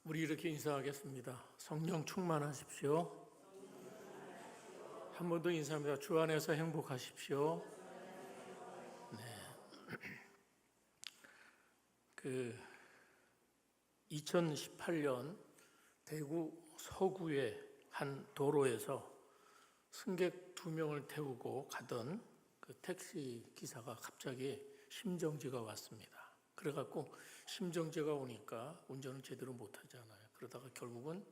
우리 이렇게 인사하겠습니다. 성령 충만하십시오. 한 번 더 인사합니다. 주 안에서 행복하십시오. 네. 2018년 대구 서구의 한 도로에서 승객 2명을 태우고 가던 그 택시 기사가 갑자기 심정지가 왔습니다. 그래갖고 심정지가 오니까 운전을 제대로 못하잖아요. 그러다가 결국은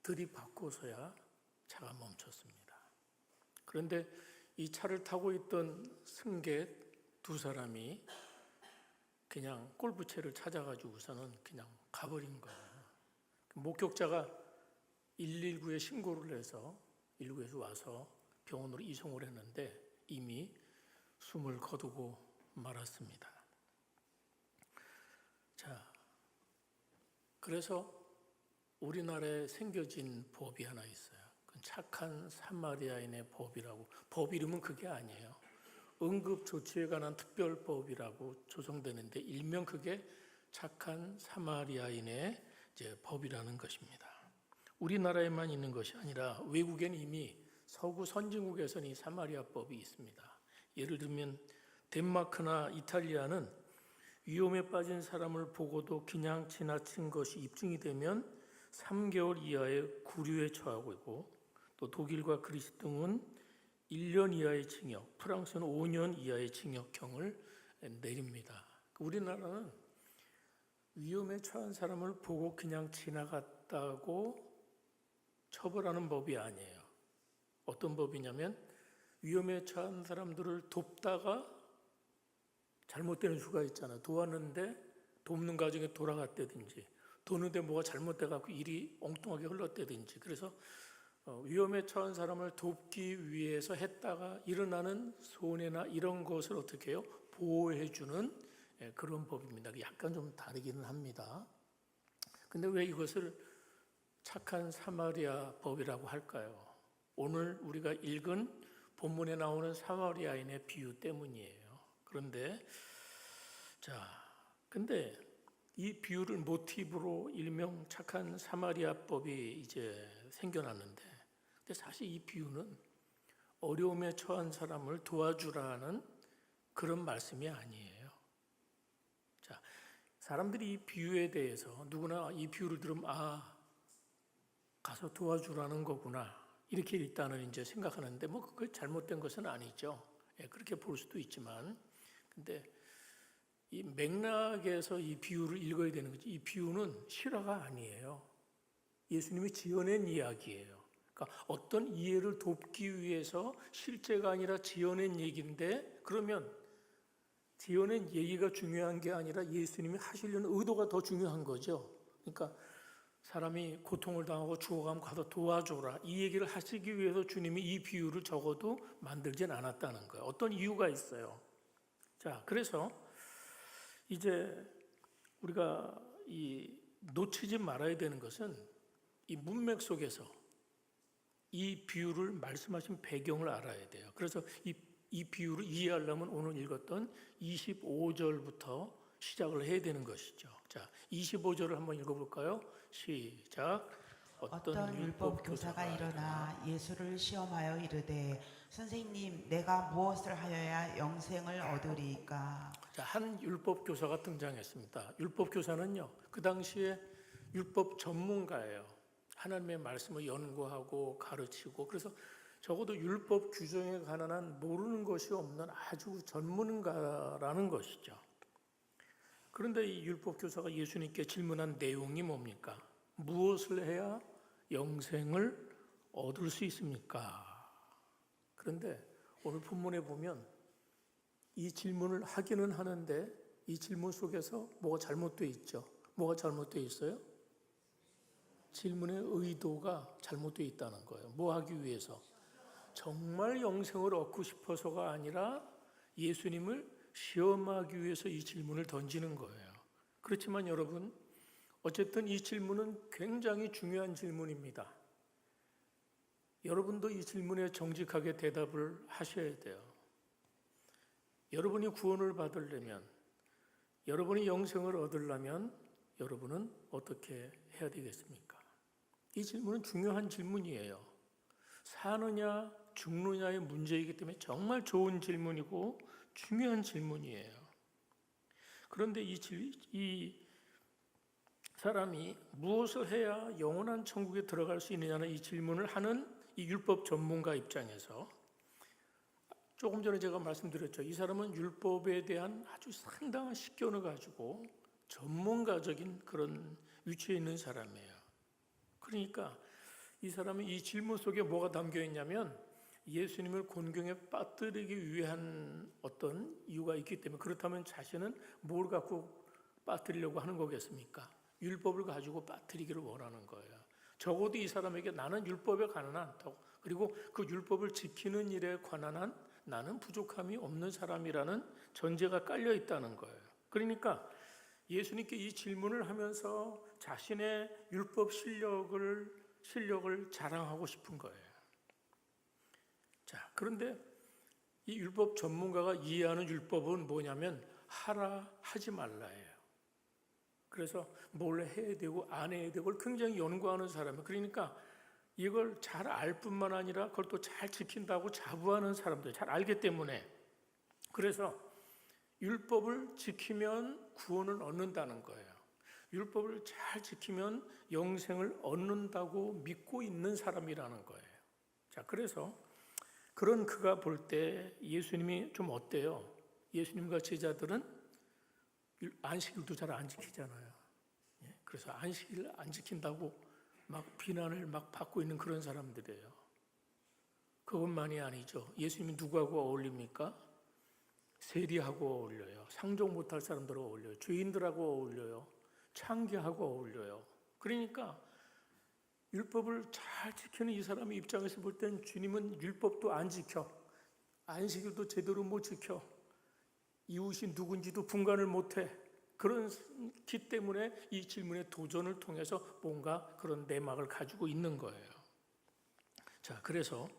들이받고서야 차가 멈췄습니다. 그런데 이 차를 타고 있던 승객 2사람이 그냥 골프채를 찾아가지고서는 그냥 가버린 거예요. 목격자가 119에 신고를 해서 119에서 와서 병원으로 이송을 했는데 이미 숨을 거두고 말았습니다. 자, 그래서 우리나라에 생겨진 법이 하나 있어요. 그건 착한 사마리아인의 법이라고. 법 이름은 그게 아니에요. 응급조치에 관한 특별법이라고 조성되는데 일명 그게 착한 사마리아인의 이제 법이라는 것입니다. 우리나라에만 있는 것이 아니라 외국엔 이미 서구 선진국에서는 이 사마리아법이 있습니다. 예를 들면 덴마크나 이탈리아는 위험에 빠진 사람을 보고도 그냥 지나친 것이 입증이 되면 3개월 이하의 구류에 처하고 있고, 또 독일과 그리스 등은 1년 이하의 징역, 프랑스는 5년 이하의 징역형을 내립니다. 우리나라는 위험에 처한 사람을 보고 그냥 지나갔다고 처벌하는 법이 아니에요. 어떤 법이냐면 위험에 처한 사람들을 돕다가 잘못되는 수가 있잖아요. 도왔는데 돕는 과정에 돌아갔다든지, 도는데 뭐가 잘못돼갖고 일이 엉뚱하게 흘렀다든지, 그래서 위험에 처한 사람을 돕기 위해서 했다가 일어나는 손해나 이런 것을 어떻게 해요? 보호해주는 그런 법입니다. 약간 좀 다르기는 합니다. 근데 왜 이것을 착한 사마리아 법이라고 할까요? 오늘 우리가 읽은 본문에 나오는 사마리아인의 비유 때문이에요. 그런데 근데 이 비유를 모티브로 일명 착한 사마리아법이 이제 생겨났는데, 근데 사실 이 비유는 어려움에 처한 사람을 도와주라는 그런 말씀이 아니에요. 자, 사람들이 이 비유에 대해서 누구나 이 비유를 들으면 가서 도와주라는 거구나 이렇게 일단은 이제 생각하는데, 뭐 그게 잘못된 것은 아니죠. 그렇게 볼 수도 있지만, 근데 이 맥락에서 이 비유를 읽어야 되는 거지. 이 비유는 실화가 아니에요. 예수님이 지어낸 이야기예요. 그러니까 어떤 이해를 돕기 위해서 실제가 아니라 지어낸 얘기인데, 그러면 지어낸 얘기가 중요한 게 아니라 예수님이 하시려는 의도가 더 중요한 거죠. 그러니까 사람이 고통을 당하고 죽어가면 가서 도와줘라 이 얘기를 하시기 위해서 주님이 이 비유를 적어도 만들진 않았다는 거예요. 어떤 이유가 있어요. 자, 그래서 이제 우리가 놓치지 말아야 되는 것은 이 문맥 속에서 이 비유를 말씀하신 배경을 알아야 돼요. 그래서 이 비유를 이해하려면 오늘 읽었던 25절부터 시작을 해야 되는 것이죠. 자, 25절을 한번 읽어볼까요? 시작. 어떤 율법 교사가 일어나 예수를 시험하여 이르되 선생님, 내가 무엇을 하여야 영생을 얻으리이까? 자, 한 율법 교사가 등장했습니다. 율법 교사는요, 그 당시에 율법 전문가예요. 하나님의 말씀을 연구하고 가르치고, 그래서 적어도 율법 규정에 관한 한 모르는 것이 없는 아주 전문가라는 것이죠. 그런데 이 율법 교사가 예수님께 질문한 내용이 뭡니까? 무엇을 해야 영생을 얻을 수 있습니까? 그런데 오늘 본문에 보면 이 질문을 하기는 하는데 이 질문 속에서 뭐가 잘못되어 있죠? 뭐가 잘못되어 있어요? 질문의 의도가 잘못되어 있다는 거예요. 뭐 하기 위해서? 정말 영생을 얻고 싶어서가 아니라 예수님을 시험하기 위해서 이 질문을 던지는 거예요. 그렇지만 여러분, 어쨌든 이 질문은 굉장히 중요한 질문입니다. 여러분도 이 질문에 정직하게 대답을 하셔야 돼요. 여러분이 구원을 받으려면, 여러분이 영생을 얻으려면 여러분은 어떻게 해야 되겠습니까? 이 질문은 중요한 질문이에요. 사느냐 죽느냐의 문제이기 때문에 정말 좋은 질문이고 중요한 질문이에요. 그런데 이 사람이 무엇을 해야 영원한 천국에 들어갈 수 있느냐는 이 질문을 하는 이 율법 전문가 입장에서, 조금 전에 제가 말씀드렸죠. 이 사람은 율법에 대한 아주 상당한 식견을 가지고 전문가적인 그런 위치에 있는 사람이에요. 그러니까 이 사람이 이 질문 속에 뭐가 담겨 있냐면 예수님을 곤경에 빠뜨리기 위한 어떤 이유가 있기 때문에, 그렇다면 자신은 뭘 갖고 빠뜨리려고 하는 거겠습니까? 율법을 가지고 빠뜨리기를 원하는 거예요. 적어도 이 사람에게 나는 율법에 관한 않다고, 그리고 그 율법을 지키는 일에 관한 한 나는 부족함이 없는 사람이라는 전제가 깔려 있다는 거예요. 그러니까 예수님께 이 질문을 하면서 자신의 율법 실력을 자랑하고 싶은 거예요. 자, 그런데 이 율법 전문가가 이해하는 율법은 뭐냐면 하라 하지 말라예요. 그래서 뭘 해야 되고 안 해야 되고를 굉장히 연구하는 사람이에요. 그러니까 이걸 잘 알 뿐만 아니라 그걸 또 잘 지킨다고 자부하는 사람들, 잘 알기 때문에, 그래서 율법을 지키면 구원을 얻는다는 거예요. 율법을 잘 지키면 영생을 얻는다고 믿고 있는 사람이라는 거예요. 자, 그래서 그런 그가 볼 때 예수님이 좀 어때요? 예수님과 제자들은 안식일도 잘 안 지키잖아요. 그래서 안식일 안 지킨다고 막 비난을 막 받고 있는 그런 사람들이에요. 그것만이 아니죠. 예수님이 누구하고 어울립니까? 세리하고 어울려요. 상종 못할 사람들하고 어울려요. 죄인들하고 어울려요. 창기하고 어울려요. 그러니까 율법을 잘 지키는 이 사람의 입장에서 볼 땐 주님은 율법도 안 지켜, 안식일도 제대로 못 지켜, 이웃이 누군지도 분간을 못해. 그렇기 때문에 이 질문의 도전을 통해서 뭔가 그런 내막을 가지고 있는 거예요. 자, 그래서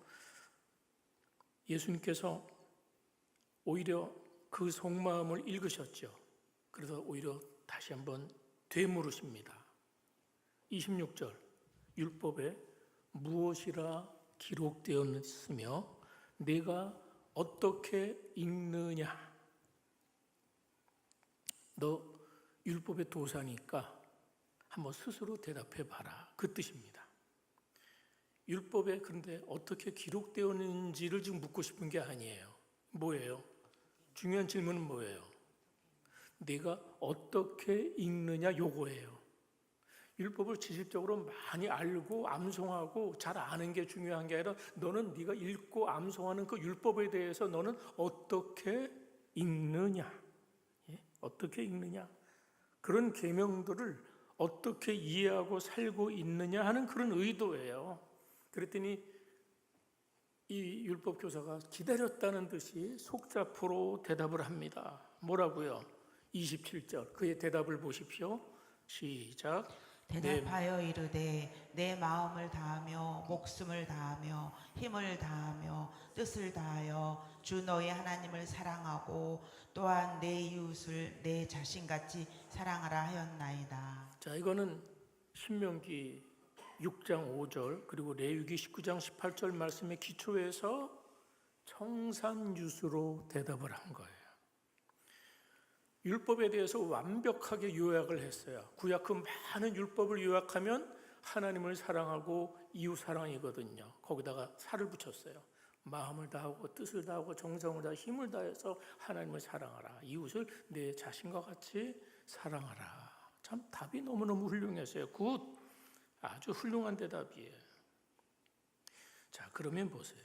예수님께서 오히려 그 속마음을 읽으셨죠. 그래서 오히려 다시 한번 되물으십니다. 26절, 율법에 무엇이라 기록되었으며 내가 어떻게 읽느냐? 너 율법의 도사니까 한번 스스로 대답해 봐라. 그 뜻입니다. 율법에 그런데 어떻게 기록되었는지를 지금 묻고 싶은 게 아니에요. 뭐예요? 중요한 질문은 뭐예요? 내가 어떻게 읽느냐, 요거예요. 율법을 지식적으로 많이 알고 암송하고 잘 아는 게 중요한 게 아니라 너는 네가 읽고 암송하는 그 율법에 대해서 너는 어떻게 읽느냐, 어떻게 읽느냐, 그런 계명들을 어떻게 이해하고 살고 있느냐 하는 그런 의도예요. 그랬더니 이 율법 교사가 기다렸다는 듯이 속자포로 대답을 합니다. 뭐라고요? 27절 그의 대답을 보십시오. 시작. 대답하여 이르되 내 마음을 다하며 목숨을 다하며 힘을 다하며 뜻을 다하여 주 너의 하나님을 사랑하고 또한 내 이웃을 내 자신같이 사랑하라 하였나이다. 자, 이거는 신명기 6장 5절 그리고 레위기 19장 18절 말씀의 기초에서 청산유수로 대답을 한 거예요. 율법에 대해서 완벽하게 요약을 했어요. 구약 그 많은 율법을 요약하면 하나님을 사랑하고 이웃 사랑이거든요. 거기다가 살을 붙였어요. 마음을 다하고 뜻을 다하고 정성을 다하고 힘을 다해서 하나님을 사랑하라. 이웃을 내 자신과 같이 사랑하라. 참 답이 너무너무 훌륭했어요. 굿! 아주 훌륭한 대답이에요. 자, 그러면 보세요.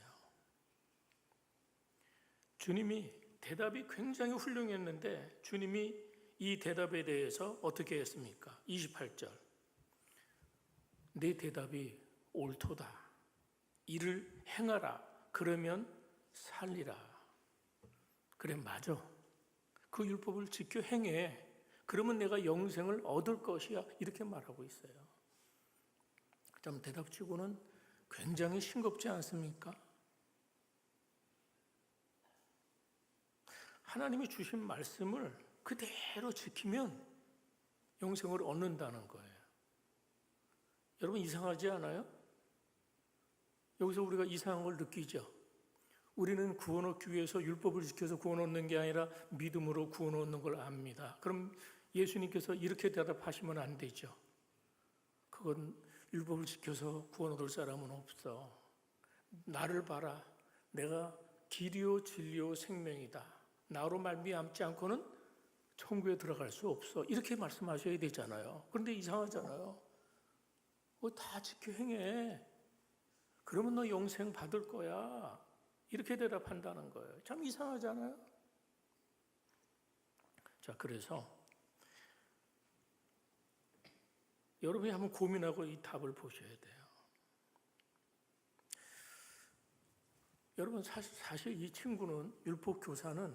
주님이 대답이 굉장히 훌륭했는데 주님이 이 대답에 대해서 어떻게 했습니까? 28절 내 대답이 옳도다. 이를 행하라. 그러면 살리라. 그래, 맞아. 그 율법을 지켜 행해. 그러면 내가 영생을 얻을 것이야. 이렇게 말하고 있어요. 좀 대답치고는 굉장히 싱겁지 않습니까? 하나님이 주신 말씀을 그대로 지키면 영생을 얻는다는 거예요. 여러분 이상하지 않아요? 여기서 우리가 이상한 걸 느끼죠. 우리는 구원 얻기 위해서 율법을 지켜서 구원 얻는 게 아니라 믿음으로 구원 얻는 걸 압니다. 그럼 예수님께서 이렇게 대답하시면 안 되죠. 그건 율법을 지켜서 구원 얻을 사람은 없어. 나를 봐라. 내가 길이요 진리요 생명이다. 나로 말미암지 않고는 천국에 들어갈 수 없어. 이렇게 말씀하셔야 되잖아요. 그런데 이상하잖아요. 다 지켜 행해. 그러면 너 영생 받을 거야. 이렇게 대답한다는 거예요. 참 이상하잖아요. 자, 그래서 여러분이 한번 고민하고 이 답을 보셔야 돼요. 여러분 사실 이 친구는 율법 교사는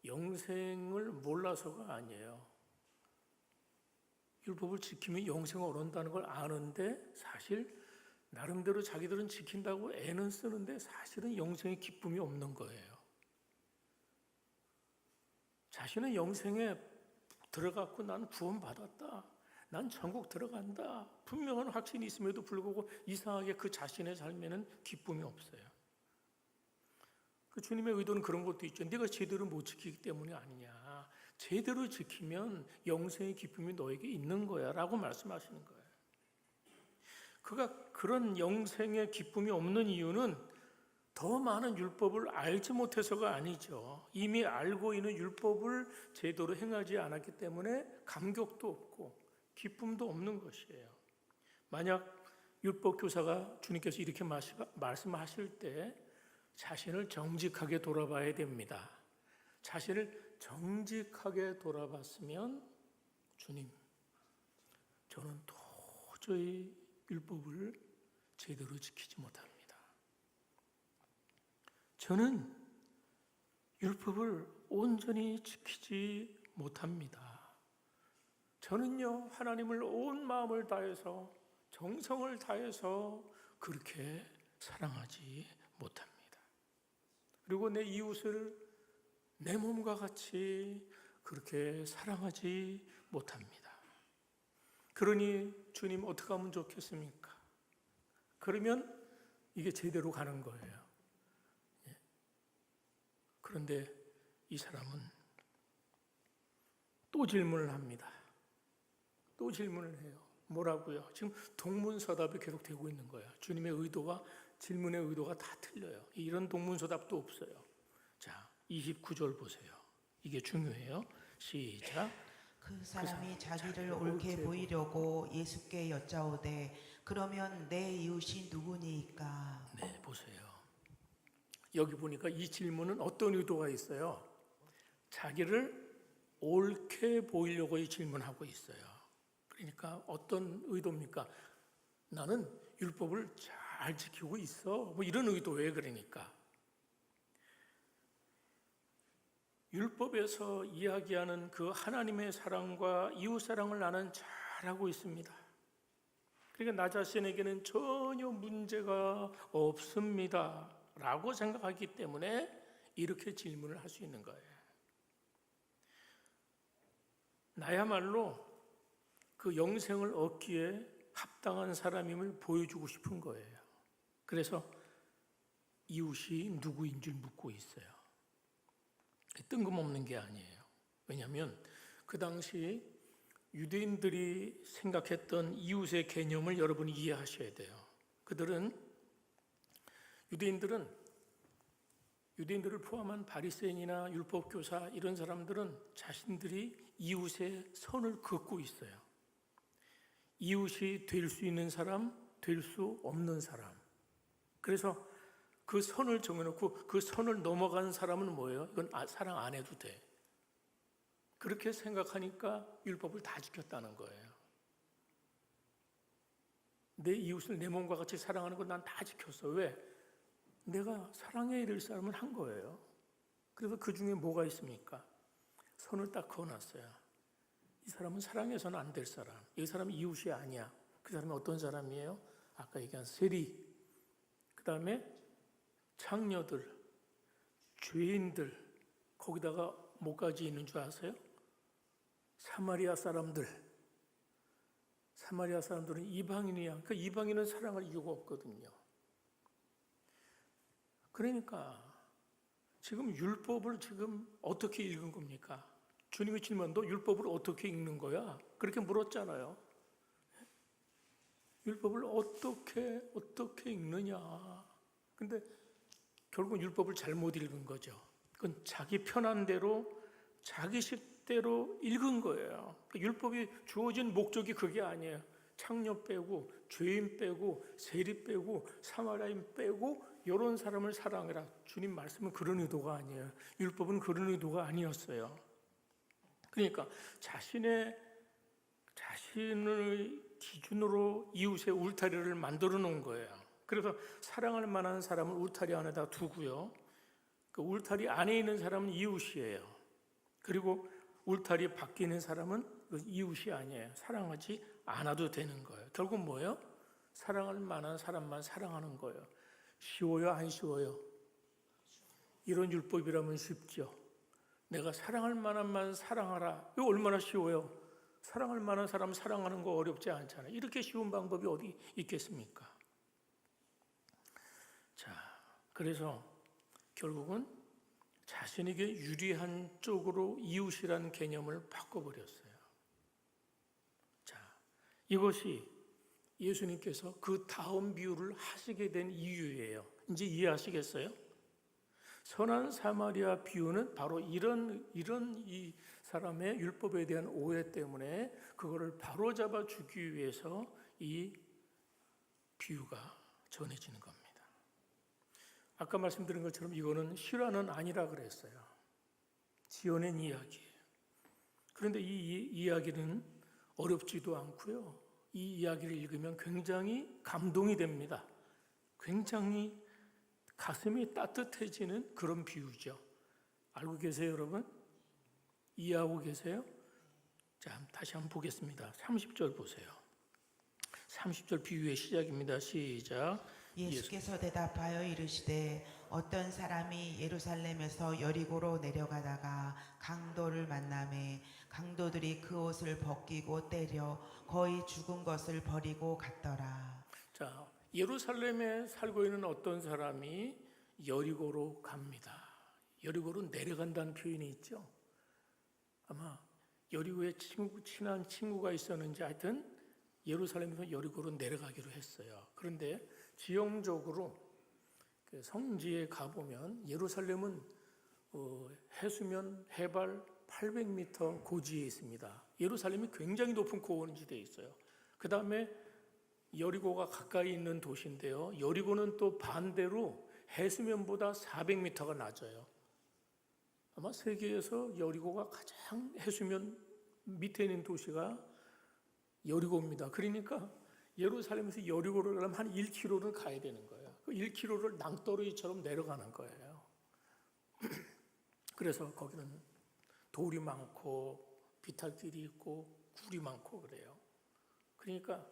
영생을 몰라서가 아니에요. 율법을 지키면 영생을 얻는다는 걸 아는데 사실 나름대로 자기들은 지킨다고 애는 쓰는데 사실은 영생의 기쁨이 없는 거예요. 자신은 영생에 들어갔고 난 구원받았다. 난 천국 들어간다. 분명한 확신이 있음에도 불구하고 이상하게 그 자신의 삶에는 기쁨이 없어요. 그 주님의 의도는 그런 것도 있죠. 네가 제대로 못 지키기 때문이 아니냐. 제대로 지키면 영생의 기쁨이 너에게 있는 거야 라고 말씀하시는 거예요. 그가 그런 영생의 기쁨이 없는 이유는 더 많은 율법을 알지 못해서가 아니죠. 이미 알고 있는 율법을 제대로 행하지 않았기 때문에 감격도 없고 기쁨도 없는 것이에요. 만약 율법 교사가 주님께서 이렇게 말씀하실 때 자신을 정직하게 돌아봐야 됩니다. 자신을 정직하게 돌아봤으면 주님, 저는 도저히 율법을 제대로 지키지 못합니다. 저는 율법을 온전히 지키지 못합니다. 저는요, 하나님을 온 마음을 다해서 정성을 다해서 그렇게 사랑하지 못합니다. 그리고 내 이웃을 내 몸과 같이 그렇게 사랑하지 못합니다. 그러니 주님 어떻게 하면 좋겠습니까? 그러면 이게 제대로 가는 거예요. 그런데 이 사람은 또 질문을 합니다. 또 질문을 해요. 뭐라고요? 지금 동문서답이 계속되고 있는 거예요. 주님의 의도와 질문의 의도가 다 틀려요. 이런 동문서답도 없어요. 자, 29절 보세요. 이게 중요해요. 시작. 그 사람이 자기를 옳게 보이려고 예수께 여짜오되 그러면 내 이웃이 누구니까? 네, 보세요. 여기 보니까 이 질문은 어떤 의도가 있어요? 자기를 옳게 보이려고 이 질문하고 있어요. 그러니까 어떤 의도입니까? 나는 율법을 잘 지키고 있어. 뭐 이런 의도예요. 그러니까 율법에서 이야기하는 그 하나님의 사랑과 이웃 사랑을 나는 잘하고 있습니다. 그러니까 나 자신에게는 전혀 문제가 없습니다 라고 생각하기 때문에 이렇게 질문을 할 수 있는 거예요. 나야말로 그 영생을 얻기에 합당한 사람임을 보여주고 싶은 거예요. 그래서 이웃이 누구인 줄 묻고 있어요. 뜬금없는 게 아니에요. 왜냐하면 그 당시 유대인들이 생각했던 이웃의 개념을 여러분이 이해하셔야 돼요. 유대인들을 포함한 바리새인이나 율법교사 이런 사람들은 자신들이 이웃의 선을 긋고 있어요. 이웃이 될 수 있는 사람, 될 수 없는 사람. 그래서 그 선을 정해놓고 그 선을 넘어간 사람은 뭐예요? 이건 사랑 안 해도 돼. 그렇게 생각하니까 율법을 다 지켰다는 거예요. 내 이웃을 내 몸과 같이 사랑하는 건 난 다 지켰어. 왜? 내가 사랑해야 될 사람은 한 거예요. 그래서 그 중에 뭐가 있습니까? 선을 딱 그어놨어요. 이 사람은 사랑해서는 안 될 사람. 이 사람은 이웃이 아니야. 그 사람은 어떤 사람이에요? 아까 얘기한 세리, 그 다음에 창녀들, 죄인들, 거기다가 뭐까지 있는 줄 아세요? 사마리아 사람들, 사마리아 사람들은 이방인이야. 그 이방인은 사랑할 이유가 없거든요. 그러니까 지금 율법을 지금 어떻게 읽은 겁니까? 주님이 질문도 율법을 어떻게 읽는 거야? 그렇게 물었잖아요. 율법을 어떻게 읽느냐? 근데 결국 율법을 잘못 읽은 거죠. 그건 자기 편한 대로 자기 식대로 읽은 거예요. 율법이 주어진 목적이 그게 아니에요. 창녀 빼고 죄인 빼고 세리 빼고 사마리아인 빼고 이런 사람을 사랑해라. 주님 말씀은 그런 의도가 아니에요. 율법은 그런 의도가 아니었어요. 그러니까 자신을 기준으로 이웃의 울타리를 만들어 놓은 거예요. 그래서 사랑할 만한 사람은 울타리 안에다 두고요. 그 울타리 안에 있는 사람은 이웃이에요. 그리고 울타리 밖에 있는 사람은 그 이웃이 아니에요. 사랑하지 않아도 되는 거예요. 결국 뭐예요? 사랑할 만한 사람만 사랑하는 거예요. 쉬워요? 안 쉬워요? 이런 율법이라면 쉽죠. 내가 사랑할 만한만 사랑하라. 이거 얼마나 쉬워요? 사랑할 만한 사람 사랑하는 거 어렵지 않잖아요. 이렇게 쉬운 방법이 어디 있겠습니까? 자, 그래서 결국은 자신에게 유리한 쪽으로 이웃이라는 개념을 바꿔버렸어요. 자, 이것이 예수님께서 그 다음 비유를 하시게 된 이유예요. 이제 이해하시겠어요? 선한 사마리아 비유는 바로 이런 이 사람의 율법에 대한 오해 때문에 그거를 바로잡아 주기 위해서 이 비유가 전해지는 겁니다. 아까 말씀드린 것처럼 이거는 실화는 아니라 그랬어요. 지어낸 이야기예요. 그런데 이 이야기는 어렵지도 않고요. 이 이야기를 읽으면 굉장히 감동이 됩니다. 굉장히 가슴이 따뜻해지는 그런 비유죠. 알고 계세요, 여러분? 이해하고 계세요? 자, 다시 한번 보겠습니다. 30절 보세요. 30절 비유의 시작입니다. 시작. 예수께서 대답하여 이르시되 어떤 사람이 예루살렘에서 여리고로 내려가다가 강도를 만나매 강도들이 그 옷을 벗기고 때려 거의 죽은 것을 버리고 갔더라. 자, 예루살렘에 살고 있는 어떤 사람이 여리고로 갑니다. 여리고로 내려간다는 표현이 있죠. 아마 여리고에 친한 친구가 있었는지 하여튼 예루살렘에서 여리고로 내려가기로 했어요. 그런데 지형적으로 성지에 가보면 예루살렘은 해수면 해발 800m 고지에 있습니다. 예루살렘이 굉장히 높은 고원지대에 있어요. 그 다음에 여리고가 가까이 있는 도시인데요. 여리고는 또 반대로 해수면보다 400m가 낮아요. 아마 세계에서 여리고가 가장 해수면 밑에 있는 도시가 여리고입니다. 그러니까 예루살렘에서 여리고를 가려면 한 1km를 가야 되는 거예요. 그 1km를 낭떠러지처럼 내려가는 거예요. 그래서 거기는 돌이 많고 비탈길이 있고 굴이 많고 그래요. 그러니까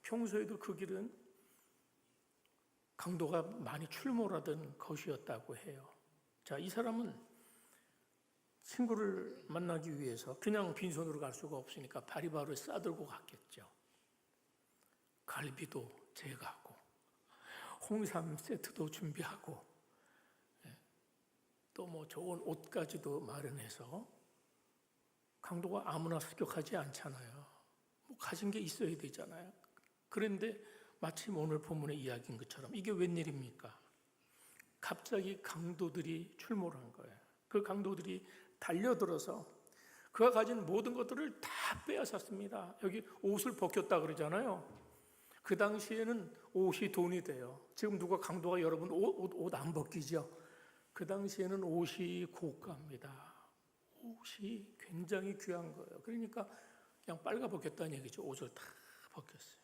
평소에도 그 길은 강도가 많이 출몰하던 것이었다고 해요. 자, 이 사람은 친구를 만나기 위해서 그냥 빈손으로 갈 수가 없으니까 바리바리 싸들고 갔겠죠. 갈비도 제거하고 홍삼 세트도 준비하고 또 뭐 좋은 옷까지도 마련해서 강도가 아무나 습격하지 않잖아요. 뭐 가진 게 있어야 되잖아요. 그런데 마침 오늘 본문의 이야기인 것처럼 이게 웬일입니까? 갑자기 강도들이 출몰한 거예요. 그 강도들이 달려들어서 그가 가진 모든 것들을 다 빼앗았습니다. 여기 옷을 벗겼다 그러잖아요. 그 당시에는 옷이 돈이 돼요. 지금 누가 강도가 여러분 옷 안 벗기죠? 그 당시에는 옷이 고가입니다. 옷이 굉장히 귀한 거예요. 그러니까 그냥 빨가 벗겼다는 얘기죠. 옷을 다 벗겼어요.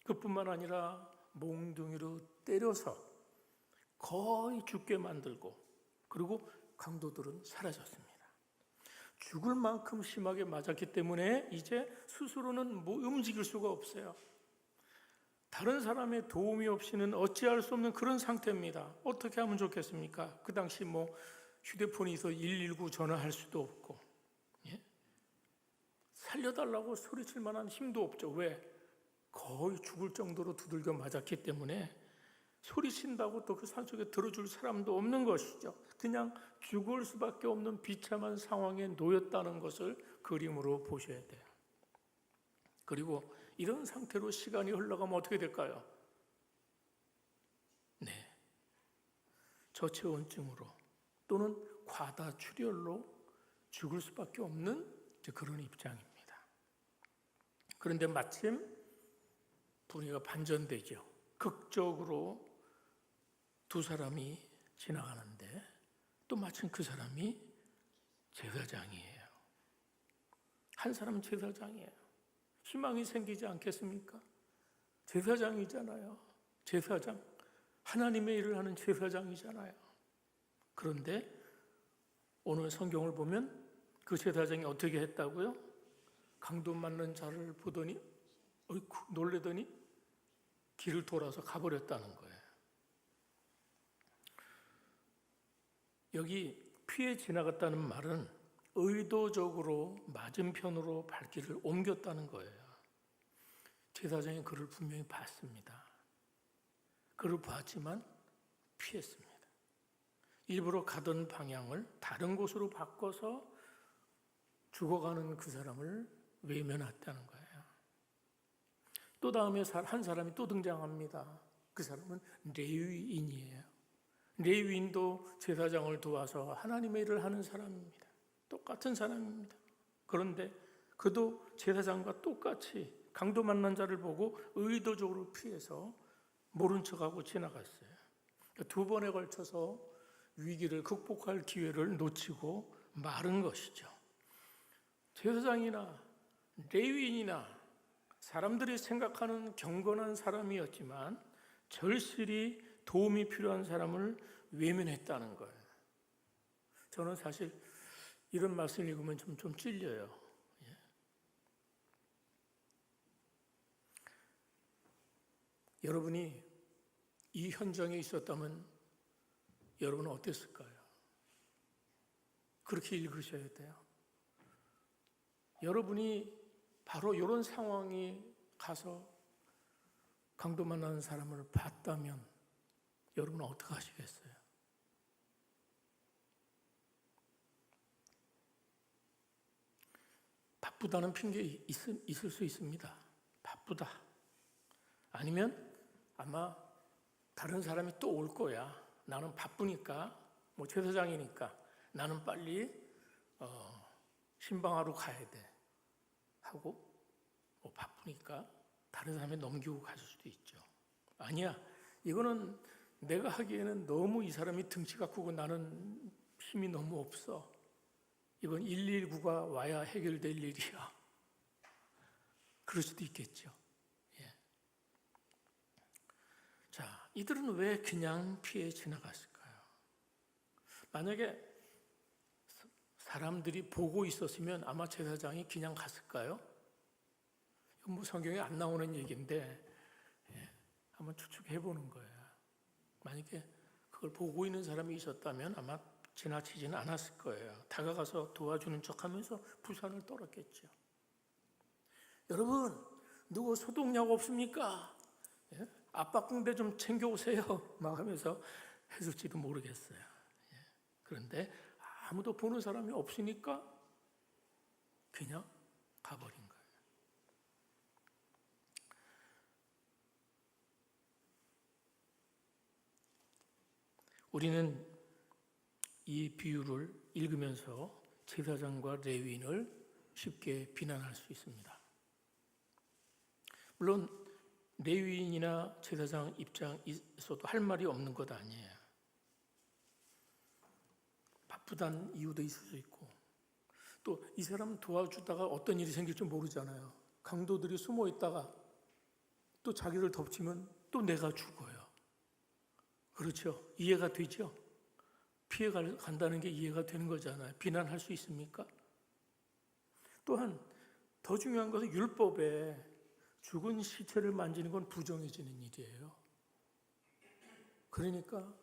그뿐만 아니라 몽둥이로 때려서 거의 죽게 만들고 그리고 강도들은 사라졌습니다. 죽을 만큼 심하게 맞았기 때문에 이제 스스로는 뭐 움직일 수가 없어요. 다른 사람의 도움이 없이는 어찌할 수 없는 그런 상태입니다. 어떻게 하면 좋겠습니까? 그 당시 뭐 휴대폰이 있어 119 전화할 수도 없고 살려달라고 소리칠 만한 힘도 없죠. 왜? 거의 죽을 정도로 두들겨 맞았기 때문에 소리친다고 또 그 산속에 들어줄 사람도 없는 것이죠. 그냥 죽을 수밖에 없는 비참한 상황에 놓였다는 것을 그림으로 보셔야 돼요. 그리고 이런 상태로 시간이 흘러가면 어떻게 될까요? 네, 저체온증으로 또는 과다출혈로 죽을 수밖에 없는 그런 입장입니다. 그런데 마침 분위기가 반전되죠. 극적으로 두 사람이 지나가는데 또 마침 그 사람이 제사장이에요. 한 사람은 제사장이에요. 희망이 생기지 않겠습니까? 제사장이잖아요. 제사장. 하나님의 일을 하는 제사장이잖아요. 그런데 오늘 성경을 보면 그 제사장이 어떻게 했다고요? 강도 맞는 자를 보더니 어이쿠 놀래더니 길을 돌아서 가버렸다는 거예요. 여기 피해 지나갔다는 말은 의도적으로 맞은편으로 발길을 옮겼다는 거예요. 제사장이 그를 분명히 봤습니다. 그를 봤지만 피했습니다. 일부러 가던 방향을 다른 곳으로 바꿔서 죽어가는 그 사람을 외면했다는 거예요. 또 다음에 한 사람이 또 등장합니다. 그 사람은 레위인이에요. 레위인도 제사장을 도와서 하나님의 일을 하는 사람입니다. 똑같은 사람입니다. 그런데 그도 제사장과 똑같이 강도 만난 자를 보고 의도적으로 피해서 모른 척하고 지나갔어요. 두 번에 걸쳐서 위기를 극복할 기회를 놓치고 마른 것이죠. 제사장이나 레위인이나 사람들이 생각하는 경건한 사람이었지만 절실히 도움이 필요한 사람을 외면했다는 거예요. 저는 사실 이런 말씀을 읽으면 좀 찔려요. 예. 여러분이 이 현장에 있었다면 여러분은 어땠을까요? 그렇게 읽으셔야 돼요. 여러분이 바로 이런 상황이 가서 강도 만나는 사람을 봤다면 여러분은 어떻게 하시겠어요? 바쁘다는 핑계 있을 수 있습니다. 바쁘다. 아니면 아마 다른 사람이 또 올 거야. 나는 바쁘니까, 뭐 제사장이니까 나는 빨리 신방하러 가야 돼. 하고 뭐 바쁘니까 다른 사람에 넘기고 갔을 수도 있죠. 아니야. 이거는 내가 하기에는 너무 이 사람이 등치가 크고 나는 힘이 너무 없어. 이건 119가 와야 해결될 일이야. 그럴 수도 있겠죠. 예. 자, 이들은 왜 그냥 피해 지나갔을까요? 만약에 사람들이 보고 있었으면 아마 제사장이 그냥 갔을까요? 이건 뭐 성경에 안 나오는 얘기인데 한번 추측해 보는 거예요. 만약에 그걸 보고 있는 사람이 있었다면 아마 지나치지는 않았을 거예요. 다가가서 도와주는 척하면서 부산을 떨었겠죠. 여러분, 누구 소독약 없습니까? 예? 압박붕대 좀 챙겨오세요. 막 하면서 했을지도 모르겠어요. 예. 그런데 아무도 보는 사람이 없으니까 그냥 가버린 거예요. 우리는 이 비유를 읽으면서 제사장과 레위인을 쉽게 비난할 수 있습니다. 물론 레위인이나 제사장 입장에서도 할 말이 없는 것 아니에요. 바쁘다는 이유도 있을 수 있고 또 이 사람 도와주다가 어떤 일이 생길지 모르잖아요. 강도들이 숨어 있다가 또 자기를 덮치면 또 내가 죽어요. 그렇죠? 이해가 되죠? 피해 간다는 게 이해가 되는 거잖아요. 비난할 수 있습니까? 또한 더 중요한 것은 율법에 죽은 시체를 만지는 건 부정해지는 일이에요. 그러니까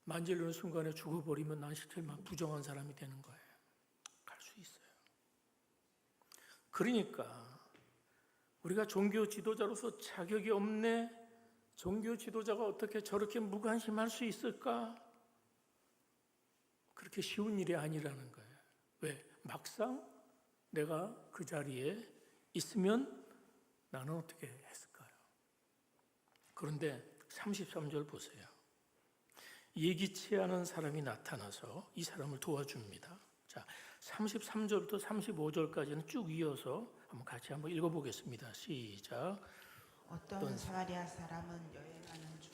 만지려는 순간에 죽어버리면 난 시체만 부정한 사람이 되는 거예요. 갈 수 있어요. 그러니까 우리가 종교 지도자로서 자격이 없네. 종교 지도자가 어떻게 저렇게 무관심할 수 있을까? 그렇게 쉬운 일이 아니라는 거예요. 왜? 막상 내가 그 자리에 있으면 나는 어떻게 했을까요? 그런데 33절 보세요. 예기치 않은 사람이 나타나서 이 사람을 도와줍니다. 자, 33절부터 35절까지는 쭉 이어서 같이 한번 읽어보겠습니다. 시작. 어떤 사마리아 사람은 여행하는 중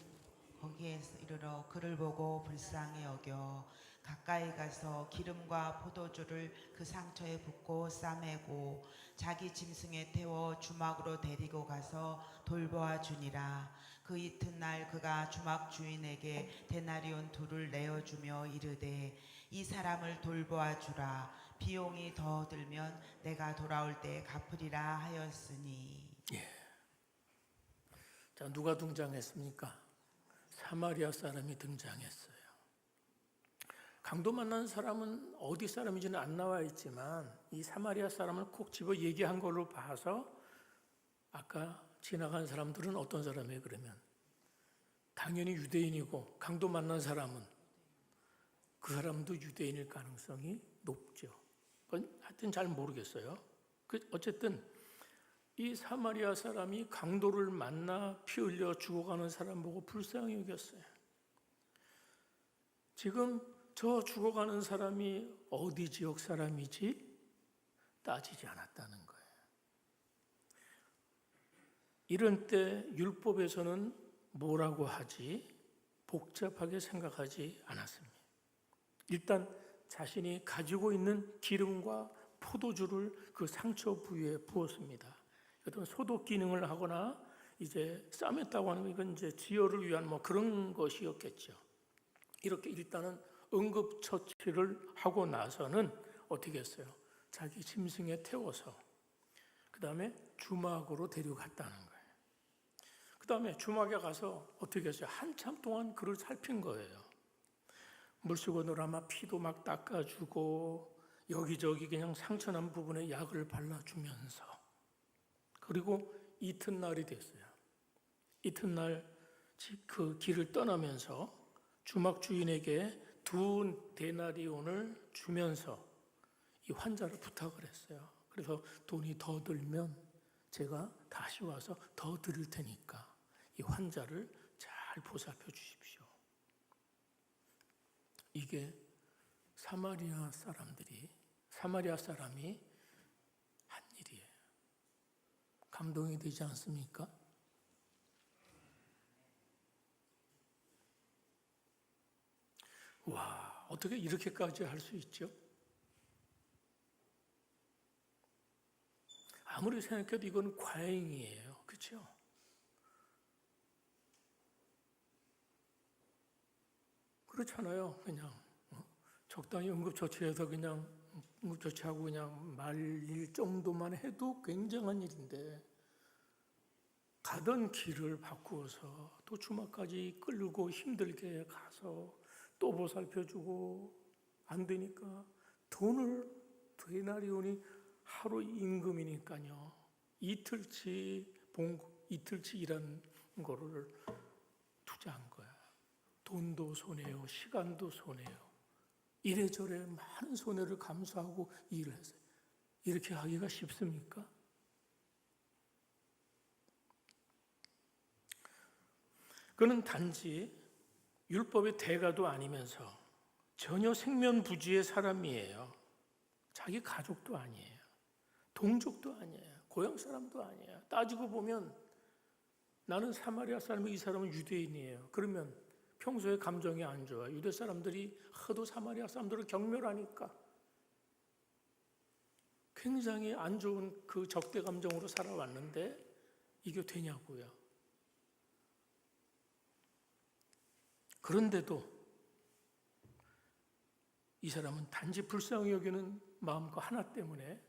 거기에 이르러 그를 보고 불쌍히 여겨 가까이 가서 기름과 포도주를 그 상처에 붓고 싸매고 자기 짐승에 태워 주막으로 데리고 가서 돌보아 주니라. 그 이튿날 그가 주막 주인에게 데나리온 2를 내어주며 이르되 이 사람을 돌보아 주라. 비용이 더 들면 내가 돌아올 때 갚으리라 하였으니. 자, 누가 등장했습니까? 사마리아 사람이 등장했어요. 강도 만난 사람은 어디 사람인지는 안 나와 있지만 이 사마리아 사람을 콕 집어 얘기한 걸로 봐서 아까 지나간 사람들은 어떤 사람이에요? 그러면 당연히 유대인이고 강도 만난 사람은 그 사람도 유대인일 가능성이 높죠. 하여튼 잘 모르겠어요. 어쨌든 이 사마리아 사람이 강도를 만나 피 흘려 죽어가는 사람 보고 불쌍히 여겼어요. 지금 저 죽어가는 사람이 어디 지역 사람이지? 따지지 않았다는 거예요. 이런 때 율법에서는 뭐라고 하지? 복잡하게 생각하지 않았습니다. 일단 자신이 가지고 있는 기름과 포도주를 그 상처 부위에 부었습니다. 어떤 소독 기능을 하거나 이제 싸맸다고 하는 건 이건 이제 지혈을 위한 뭐 그런 것이었겠죠. 이렇게 일단은 응급처치를 하고 나서는 어떻게 했어요? 자기 짐승에 태워서 그 다음에 주막으로 데려갔다는 거예요. 그 다음에 주막에 가서 어떻게 했어요? 한참 동안 그를 살핀 거예요. 물수건으로 아마 피도 막 닦아주고 여기저기 그냥 상처난 부분에 약을 발라주면서 그리고 이튿날이 됐어요. 이튿날 그 길을 떠나면서 주막 주인에게 2 데나리온을 주면서 이 환자를 부탁을 했어요. 그래서 돈이 더 들면 제가 다시 와서 더 드릴 테니까 이 환자를 잘 보살펴 주십시오. 이게 사마리아 사람이 한 일이에요. 감동이 되지 않습니까? 와, 어떻게 이렇게까지 할 수 있죠? 아무리 생각해도 이건 과잉이에요. 그렇죠? 그렇잖아요. 그냥 적당히 응급처치해서 그냥 응급처치하고 그냥 말릴 정도만 해도 굉장한 일인데 가던 길을 바꾸어서 또 주막까지 끌고 힘들게 가서 또 보살펴주고 안 되니까 돈을 데나리온이 하루 임금이니까요. 이틀치 일한 거를 투자한 거야. 돈도 손해요. 시간도 손해요. 이래저래 많은 손해를 감수하고 일을 했어요. 이렇게 하기가 쉽습니까? 그는 단지 율법의 대가도 아니면서 전혀 생면부지의 사람이에요. 자기 가족도 아니에요. 동족도 아니에요. 고향 사람도 아니에요. 따지고 보면 나는 사마리아 사람이고 이 사람은 유대인이에요. 그러면 평소에 감정이 안 좋아. 유대 사람들이 하도 사마리아 사람들을 경멸하니까 굉장히 안 좋은 그 적대 감정으로 살아왔는데 이게 되냐고요. 그런데도 이 사람은 단지 불쌍히 여기는 마음과 하나 때문에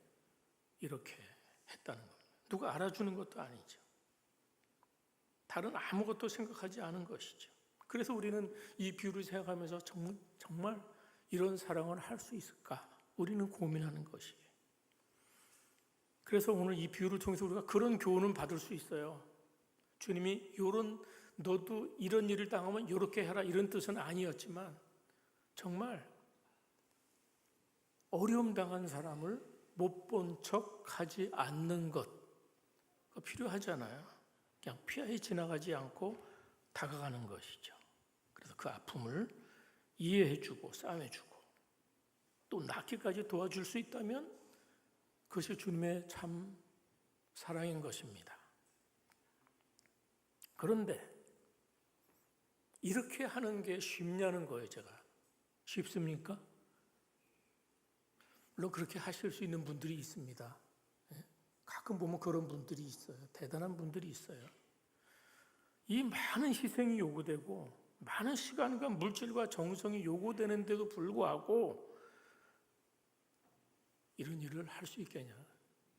이렇게 했다는 겁니다. 누가 알아주는 것도 아니죠. 다른 아무것도 생각하지 않은 것이죠. 그래서 우리는 이 비유를 생각하면서 정말 이런 사랑을 할 수 있을까? 우리는 고민하는 것이에요. 그래서 오늘 이 비유를 통해서 우리가 그런 교훈을 받을 수 있어요. 주님이 너도 이런 일을 당하면 이렇게 해라 이런 뜻은 아니었지만 정말 어려움 당한 사람을 못 본 척 하지 않는 것 필요하잖아요. 그냥 피하에 지나가지 않고 다가가는 것이죠. 그래서 그 아픔을 이해해주고 싸매주고 또 낫기까지 도와줄 수 있다면 그것이 주님의 참 사랑인 것입니다. 그런데 이렇게 하는 게 쉽냐는 거예요. 제가 쉽습니까? 물론 그렇게 하실 수 있는 분들이 있습니다. 가끔 보면 그런 분들이 있어요. 대단한 분들이 있어요. 이 많은 희생이 요구되고 많은 시간과 물질과 정성이 요구되는데도 불구하고 이런 일을 할 수 있겠냐.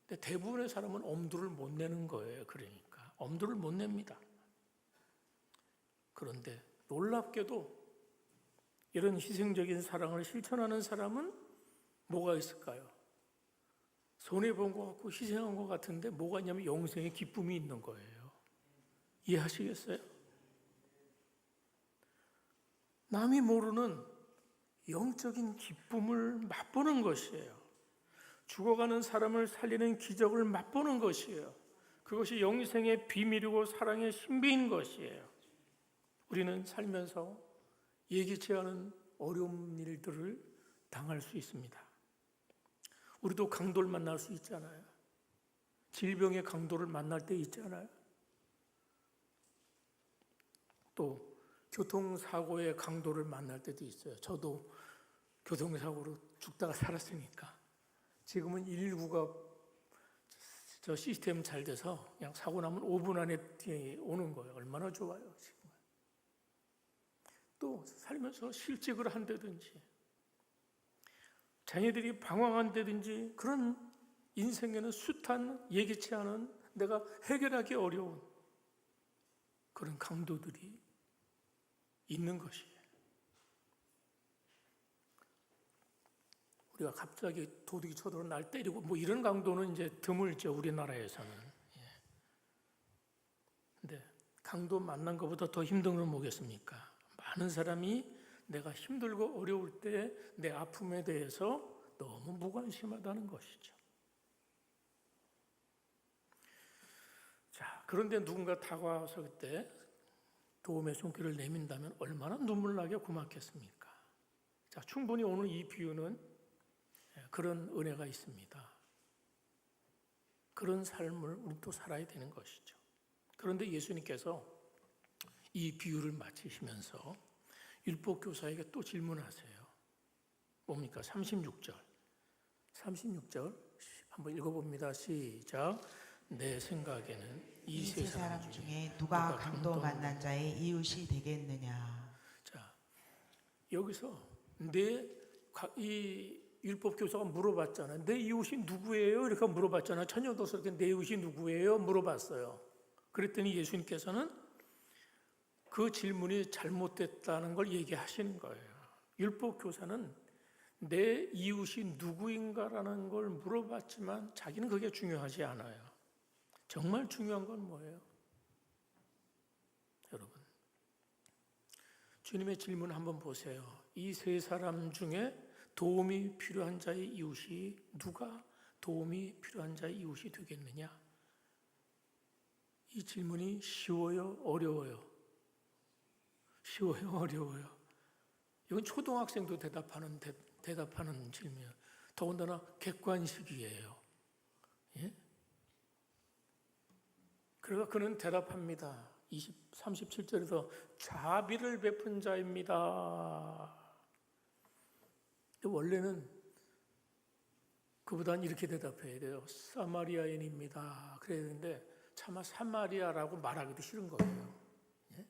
근데 대부분의 사람은 엄두를 못 내는 거예요. 그러니까 엄두를 못 냅니다. 그런데 놀랍게도 이런 희생적인 사랑을 실천하는 사람은 뭐가 있을까요? 손해본 것 같고 희생한 것 같은데 뭐가 있냐면 영생의 기쁨이 있는 거예요. 이해하시겠어요? 남이 모르는 영적인 기쁨을 맛보는 것이에요. 죽어가는 사람을 살리는 기적을 맛보는 것이에요. 그것이 영생의 비밀이고 사랑의 신비인 것이에요. 우리는 살면서 예기치 않은 어려운 일들을 당할 수 있습니다. 우리도 강도를 만날 수 있잖아요. 질병의 강도를 만날 때 있잖아요. 또 교통사고의 강도를 만날 때도 있어요. 저도 교통사고로 죽다가 살았으니까. 지금은 119가 저 시스템 잘 돼서 그냥 사고 나면 5분 안에 오는 거예요. 얼마나 좋아요, 지금. 또 살면서 실직을 한다든지 자녀들이 방황한다든지 그런 인생에는 숱한 예기치 않은 내가 해결하기 어려운 그런 강도들이 있는 것이에요. 우리가 갑자기 도둑이 쳐들어 날 때리고 뭐 이런 강도는 이제 드물죠, 우리나라에서는. 근데 강도 만난 것보다 더 힘든 건 뭐겠습니까? 많은 사람이 내가 힘들고 어려울 때 내 아픔에 대해서 너무 무관심하다는 것이죠. 자, 그런데 누군가 다가와서 그때 도움의 손길을 내민다면 얼마나 눈물 나게 고맙겠습니까? 자, 충분히 오늘 이 비유는 그런 은혜가 있습니다. 그런 삶을 우리도 살아야 되는 것이죠. 그런데 예수님께서 이 비유를 마치시면서 율법교사에게 또 질문하세요. 뭡니까? 36절 한번 읽어봅니다. 시작. 내 생각에는 이 세 사람 중에 누가 강도 만난 자의 이웃이 되겠느냐. 자, 여기서 이 율법교사가 물어봤잖아요. 내 이웃이 누구예요? 이렇게 물어봤잖아요. 처녀도스럽게 내 이웃이 누구예요? 물어봤어요. 그랬더니 예수님께서는 그 질문이 잘못됐다는 걸 얘기하시는 거예요. 율법교사는 내 이웃이 누구인가라는 걸 물어봤지만 자기는 그게 중요하지 않아요. 정말 중요한 건 뭐예요? 여러분, 주님의 질문 한번 보세요. 이 세 사람 중에 도움이 필요한 자의 이웃이 누가 도움이 필요한 자의 이웃이 되겠느냐? 이 질문이 쉬워요? 어려워요? 쉬워요? 어려워요? 이건 초등학생도 대답하는 질문이에요. 더군다나 객관식이에요. 예? 그래서 그는 대답합니다. 37절에서 자비를 베푼 자입니다. 원래는 그보다는 이렇게 대답해야 돼요. 사마리아인입니다. 그래야 되는데 차마 사마리아라고 말하기도 싫은 거예요. 예?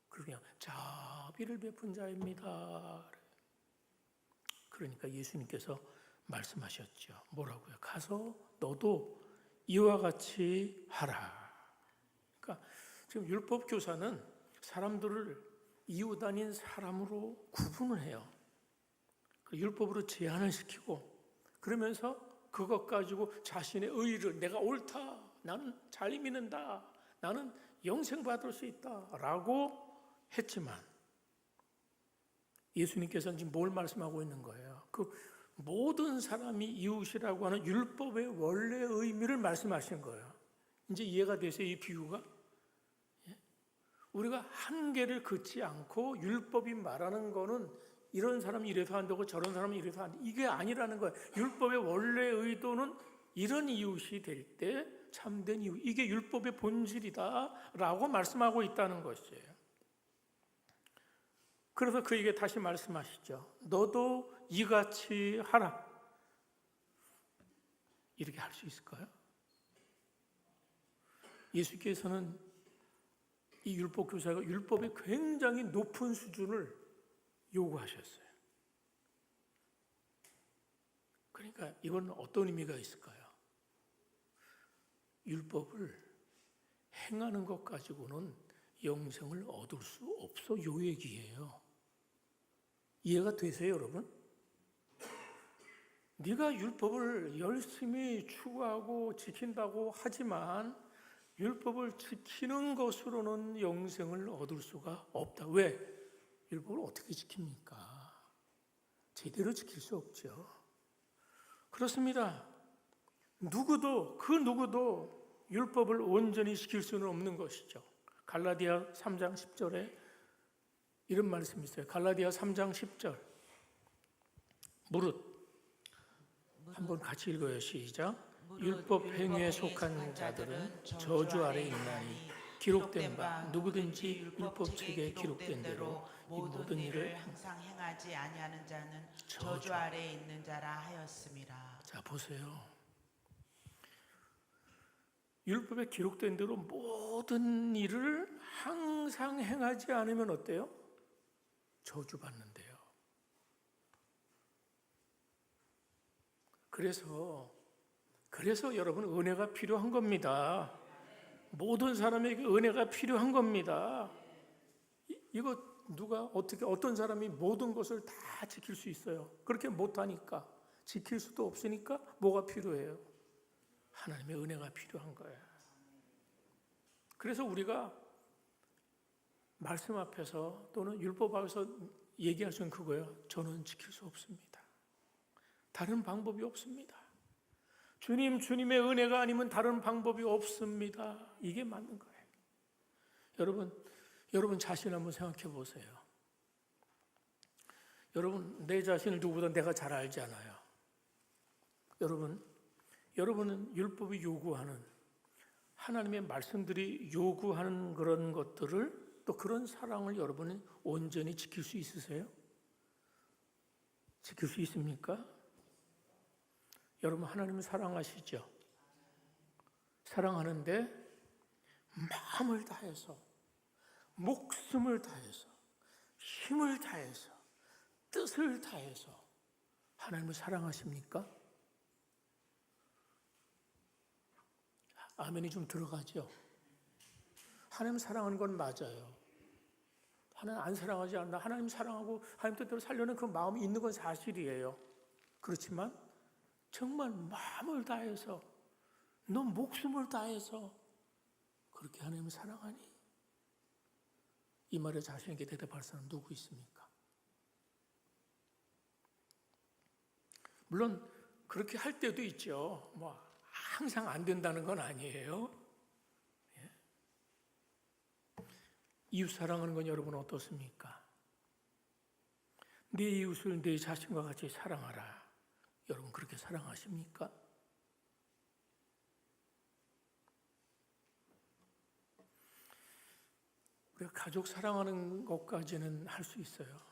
그냥 자비를 베푼 자입니다. 그러니까 예수님께서 말씀하셨죠. 뭐라고요? 가서 너도 이와 같이 하라. 그러니까 지금 율법교사는 사람들을 이웃 아닌 사람으로 구분을 해요. 율법으로 제한을 시키고 그러면서 그것 가지고 자신의 의의를 내가 옳다, 나는 잘 믿는다, 나는 영생 받을 수 있다 라고 했지만 예수님께서는 지금 뭘 말씀하고 있는 거예요? 그 모든 사람이 이웃이라고 하는 율법의 원래 의미를 말씀하신 거예요. 이제 이해가 되세요? 이 비유가? 우리가 한계를 긋지 않고 율법이 말하는 거는 이런 사람이 이래서 한다고 저런 사람이 이래서 한다, 이게 아니라는 거예요. 율법의 원래 의도는 이런 이웃이 될 때 참된 이웃, 이게 율법의 본질이다 라고 말씀하고 있다는 것이에요. 그래서 그에게 다시 말씀하시죠. 너도 이같이 하라. 이렇게 할 수 있을까요? 예수께서는 이 율법 교사가 율법의 굉장히 높은 수준을 요구하셨어요. 그러니까 이건 어떤 의미가 있을까요? 율법을 행하는 것 가지고는 영생을 얻을 수 없어 요 얘기예요. 이해가 되세요, 여러분? 네가 율법을 열심히 추구하고 지킨다고 하지만 율법을 지키는 것으로는 영생을 얻을 수가 없다. 왜? 율법을 어떻게 지킵니까? 제대로 지킬 수 없죠. 그렇습니다. 그 누구도 율법을 온전히 지킬 수는 없는 것이죠. 갈라디아 3장 10절에 이런 말씀이 있어요. 갈라디아 3장 10절. 무릇 한번 같이 읽어요. 시작. 율법 행위에 속한 자들은 저주 아래 있나니 기록된 바 누구든지 율법책에 기록된 대로 이 모든 일을 항상 행하지 아니하는 자는 저주 아래 있는 자라 하였음이라. 자, 보세요. 율법에 기록된 대로 모든 일을 항상 행하지 않으면 어때요? 저주받는데요. 그래서 여러분 은혜가 필요한 겁니다. 모든 사람에게 은혜가 필요한 겁니다. 이거 누가 어떤 사람이 모든 것을 다 지킬 수 있어요? 그렇게 못하니까, 지킬 수도 없으니까 뭐가 필요해요? 하나님의 은혜가 필요한 거예요. 그래서 우리가 말씀 앞에서 또는 율법 앞에서 얘기할 수는 그거예요. 저는 지킬 수 없습니다. 다른 방법이 없습니다. 주님의 은혜가 아니면 다른 방법이 없습니다. 이게 맞는 거예요. 여러분 자신 한번 생각해 보세요. 여러분 내 자신을 누구보다 내가 잘 알잖아요. 여러분은 율법이 요구하는, 하나님의 말씀들이 요구하는 그런 것들을, 또 그런 사랑을 여러분은 온전히 지킬 수 있으세요? 지킬 수 있습니까? 여러분 하나님을 사랑하시죠? 사랑하는데 마음을 다해서, 목숨을 다해서, 힘을 다해서, 뜻을 다해서 하나님을 사랑하십니까? 아멘이 좀 들어가죠? 하나님 사랑하는 건 맞아요. 하나님 안 사랑하지 않나? 하나님 사랑하고 하나님 뜻대로 살려는 그 마음이 있는 건 사실이에요. 그렇지만 정말 마음을 다해서, 너 목숨을 다해서 그렇게 하나님을 사랑하니? 이 말에 자신에게 대답할 사람 누구 있습니까? 물론 그렇게 할 때도 있죠. 항상 안 된다는 건 아니에요. 이웃 사랑하는 건 여러분 어떻습니까? 네 이웃을 네 자신과 같이 사랑하라. 여러분 그렇게 사랑하십니까? 우리가 가족 사랑하는 것까지는 할 수 있어요.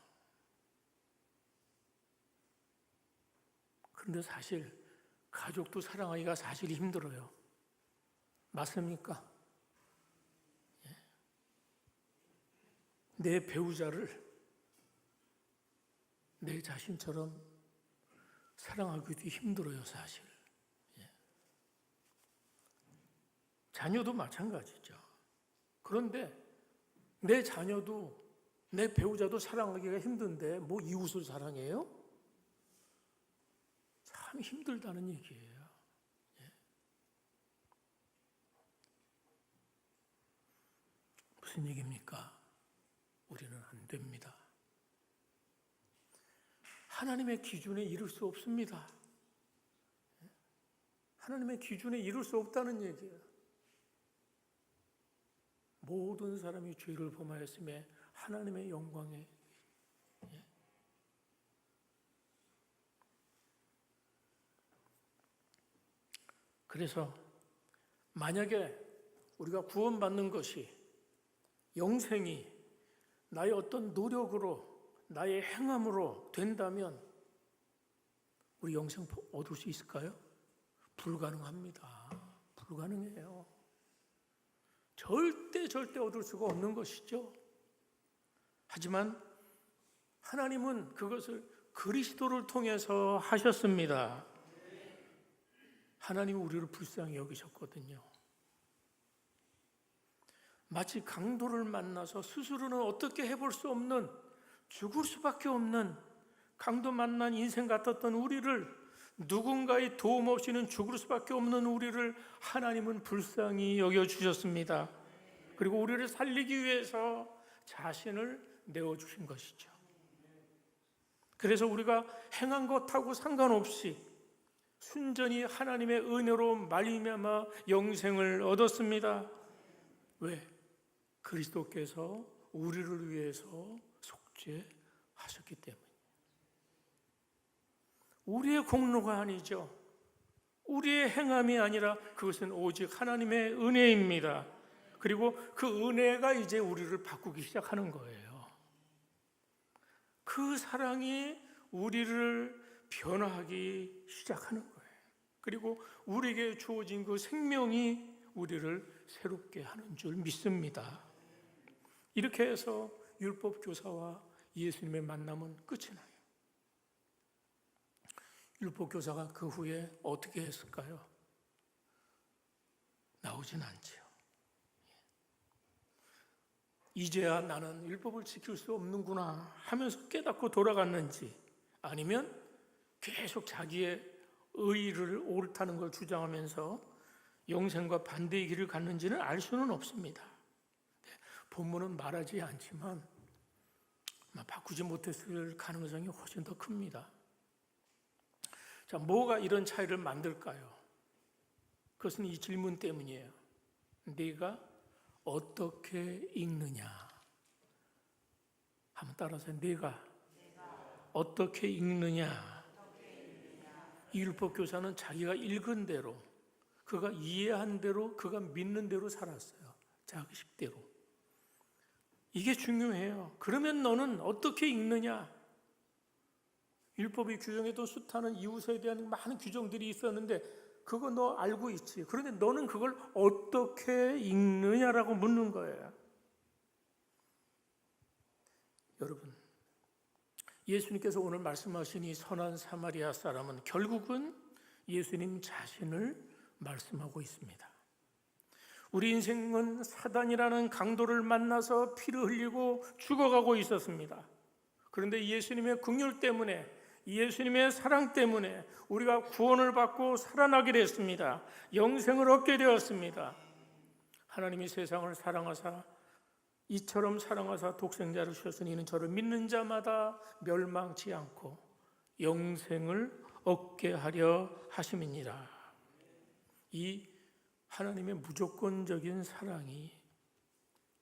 그런데 사실 가족도 사랑하기가 사실 힘들어요. 맞습니까? 내 배우자를 내 자신처럼 사랑하기도 힘들어요, 사실. 자녀도 마찬가지죠. 그런데 내 자녀도 내 배우자도 사랑하기가 힘든데 뭐 이웃을 사랑해요? 참 힘들다는 얘기예요. 무슨 얘기입니까? 우리는 안 됩니다. 하나님의 기준에 이를 수 없습니다. 하나님의 기준에 이룰 수 없다는 얘기예요. 모든 사람이 죄를 범하였음에 하나님의 영광에 그래서 만약에 우리가 구원받는 것이 영생이 나의 어떤 노력으로 나의 행함으로 된다면 우리 영생 얻을 수 있을까요? 불가능합니다. 불가능해요. 절대 얻을 수가 없는 것이죠. 하지만 하나님은 그것을 그리스도를 통해서 하셨습니다. 하나님은 우리를 불쌍히 여기셨거든요. 마치 강도를 만나서 스스로는 어떻게 해볼 수 없는, 죽을 수밖에 없는 강도 만난 인생 같았던 우리를, 누군가의 도움 없이는 죽을 수밖에 없는 우리를 하나님은 불쌍히 여겨주셨습니다. 그리고 우리를 살리기 위해서 자신을 내어주신 것이죠. 그래서 우리가 행한 것하고 상관없이 순전히 하나님의 은혜로 말미암아 영생을 얻었습니다. 왜? 그리스도께서 우리를 위해서 속죄하셨기 때문에. 우리의 공로가 아니죠. 우리의 행함이 아니라 그것은 오직 하나님의 은혜입니다. 그리고 그 은혜가 이제 우리를 바꾸기 시작하는 거예요. 그 사랑이 우리를 변화하기 시작하는 거예요. 그리고 우리에게 주어진 그 생명이 우리를 새롭게 하는 줄 믿습니다. 이렇게 해서 율법 교사와 예수님의 만남은 끝이 나요. 율법 교사가 그 후에 어떻게 했을까요? 나오진 않지요. 이제야 나는 율법을 지킬 수 없는구나 하면서 깨닫고 돌아갔는지, 아니면 계속 자기의 의의를 옳다는 걸 주장하면서 영생과 반대의 길을 갔는지는 알 수는 없습니다. 본문은 말하지 않지만 바꾸지 못했을 가능성이 훨씬 더 큽니다. 자, 뭐가 이런 차이를 만들까요? 그것은 이 질문 때문이에요. 네가 어떻게 읽느냐? 한번 따라서 네가 어떻게 읽느냐? 이 율법교사는 자기가 읽은 대로, 그가 이해한 대로, 그가 믿는 대로 살았어요. 자기식대로. 이게 중요해요. 그러면 너는 어떻게 읽느냐? 율법이 규정해둔 숱하는 이웃에 대한 많은 규정들이 있었는데 그거 너 알고 있지. 그런데 너는 그걸 어떻게 읽느냐라고 묻는 거예요. 여러분, 예수님께서 오늘 말씀하신 이 선한 사마리아 사람은 결국은 예수님 자신을 말씀하고 있습니다. 우리 인생은 사단이라는 강도를 만나서 피를 흘리고 죽어가고 있었습니다. 그런데 예수님의 긍휼 때문에, 예수님의 사랑 때문에 우리가 구원을 받고 살아나게 됐습니다. 영생을 얻게 되었습니다. 하나님이 세상을 사랑하사 이처럼 사랑하사 독생자를 주셨으니 이는 저를 믿는 자마다 멸망치 않고 영생을 얻게 하려 하심이니라. 이 하나님의 무조건적인 사랑이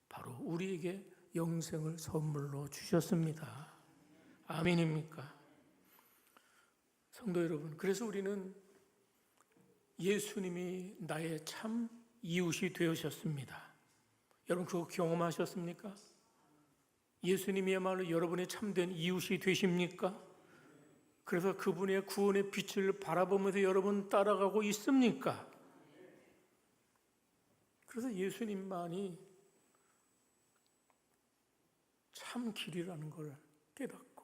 바로 우리에게 영생을 선물로 주셨습니다. 아멘입니까? 성도 여러분, 그래서 우리는 예수님이 나의 참 이웃이 되으셨습니다. 여러분 그거 경험하셨습니까? 예수님이야말로 여러분의 참된 이웃이 되십니까? 그래서 그분의 구원의 빛을 바라보면서 여러분 따라가고 있습니까? 그래서 예수님만이 참 길이라는 걸 깨닫고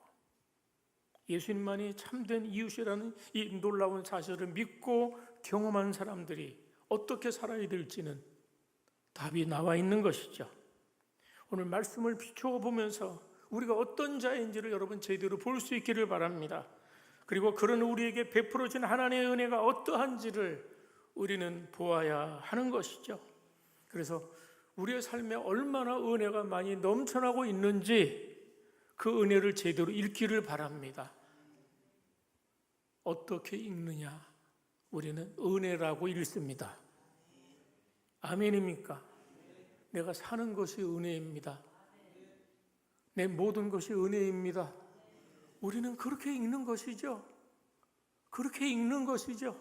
예수님만이 참된 이웃이라는 이 놀라운 사실을 믿고 경험한 사람들이 어떻게 살아야 될지는 답이 나와 있는 것이죠. 오늘 말씀을 비추어 보면서 우리가 어떤 자인지를 여러분 제대로 볼 수 있기를 바랍니다. 그리고 그런 우리에게 베풀어진 하나님의 은혜가 어떠한지를 우리는 보아야 하는 것이죠. 그래서 우리의 삶에 얼마나 은혜가 많이 넘쳐나고 있는지 그 은혜를 제대로 읽기를 바랍니다. 어떻게 읽느냐? 우리는 은혜라고 읽습니다. 아멘입니까? 내가 사는 것이 은혜입니다. 내 모든 것이 은혜입니다. 우리는 그렇게 읽는 것이죠. 그렇게 읽는 것이죠.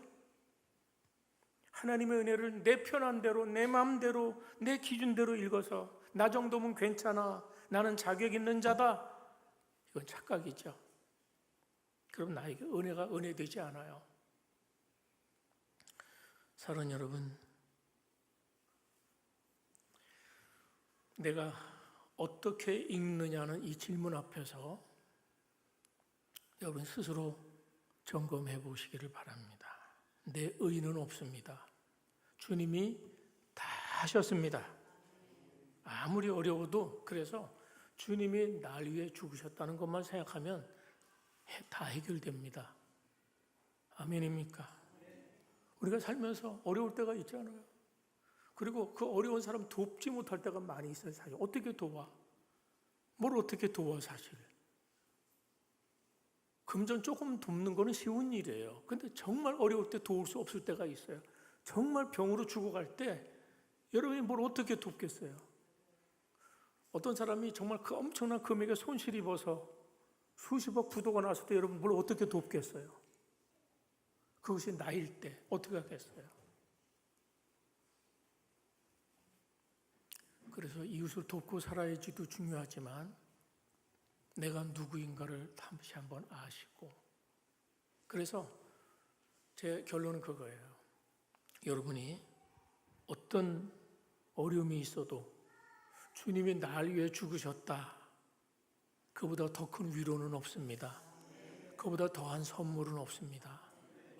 하나님의 은혜를 내 편한 대로, 내 마음대로, 내 기준대로 읽어서 나 정도면 괜찮아, 나는 자격 있는 자다, 이건 착각이죠. 그럼 나에게 은혜가 은혜되지 않아요. 사랑하는 여러분, 내가 어떻게 읽느냐는 이 질문 앞에서 여러분 스스로 점검해 보시기를 바랍니다. 내 의는 없습니다. 주님이 다 하셨습니다. 아무리 어려워도 그래서 주님이 날 위해 죽으셨다는 것만 생각하면 다 해결됩니다. 아멘입니까? 우리가 살면서 어려울 때가 있잖아요. 그리고 그 어려운 사람 돕지 못할 때가 많이 있어요. 사실 어떻게 도와? 뭘 어떻게 도와 사실? 금전 조금 돕는 거는 쉬운 일이에요. 근데 정말 어려울 때 도울 수 없을 때가 있어요. 정말 병으로 죽어갈 때 여러분이 뭘 어떻게 돕겠어요? 어떤 사람이 정말 그 엄청난 금액에 손실 입어서 수십억 부도가 났을 때 여러분 뭘 어떻게 돕겠어요? 그것이 나일 때 어떻게 하겠어요? 그래서 이웃을 돕고 살아야지도 중요하지만 내가 누구인가를 다시 한번 아시고, 그래서 제 결론은 그거예요. 여러분이 어떤 어려움이 있어도 주님이 날 위해 죽으셨다, 그보다 더 큰 위로는 없습니다. 그보다 더한 선물은 없습니다.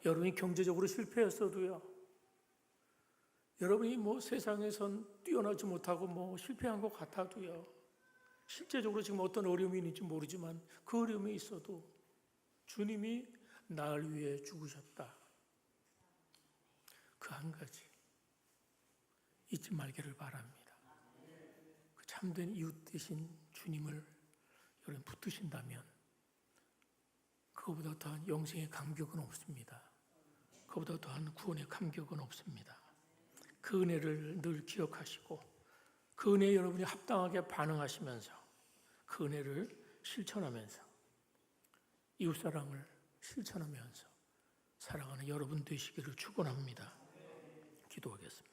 여러분이 경제적으로 실패했어도요, 여러분이 뭐 세상에선 뛰어나지 못하고 실패한 것 같아도요, 실제적으로 지금 어떤 어려움이 있는지 모르지만 그 어려움이 있어도 주님이 날 위해 죽으셨다, 그 한 가지 잊지 말기를 바랍니다. 그 참된 이웃 되신 주님을 여러분 붙드신다면 그거보다 더한 영생의 감격은 없습니다. 그거보다 더한 구원의 감격은 없습니다. 그 은혜를 늘 기억하시고 그 은혜에 여러분이 합당하게 반응하시면서 그 은혜를 실천하면서 이웃사랑을 실천하면서 살아가는 여러분 되시기를 축원합니다. 기도하겠습니다.